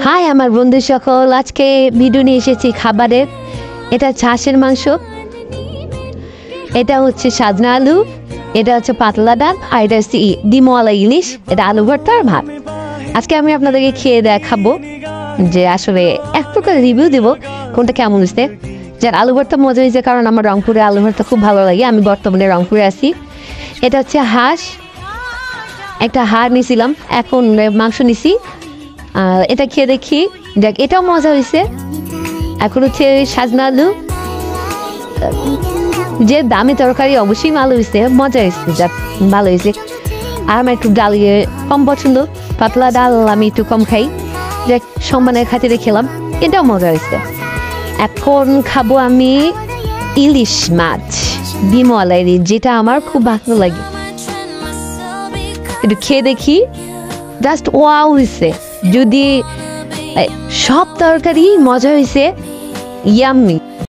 High আমার বন্ধু সকল, আজকে ভিডিও নিয়ে এসেছি খাবারের। এটা হাঁসের মাংস, এটা হচ্ছে সাজনা আলু, এটা হচ্ছে পাতলা ডাল, আর এটা হচ্ছে ডিমওয়ালা ইলিশ, এটা আলু ভর্তা আর ভাত। আজকে আমি আপনাদেরকে খেয়ে দেখাবো যে আসলে এক প্রকার রিভিউ দেবো কোনটা কেমন হয়েছে। যার আলু ভর্তা মজা হয়েছে, কারণ আমার রংপুরে আলু ভর্তা খুব ভালো লাগে। আমি বর্তমানে রংপুরে আছি। এটা হচ্ছে হাঁস, একটা হাড় নিছিলাম, এখন মাংস নিছি। এটা খেয়ে দেখি, দেখ এটাও মজা হয়েছে। এখন হচ্ছে সাজনা আলু, যে দামি তরকারি অবশ্যই ভালো হয়েছে, মজা হয়েছে, যাক ভালো হয়েছে। আর আমার একটু ডাল কম পছন্দ, পাতলা ডাল আমি একটু কম খাই, যাক সম্মানের খাতিরে খেলাম, এটাও মজা হয়েছে। এখন খাবো আমি ইলিশ মাছ, ডিমওয়ালা ইলিশ, যেটা আমার খুব ভালো লাগে। একটু খেয়ে দেখি, জাস্ট ওয়াও হয়েছে। যদি সব তরকারি মজা হয়েছে, ইয়াম্মি।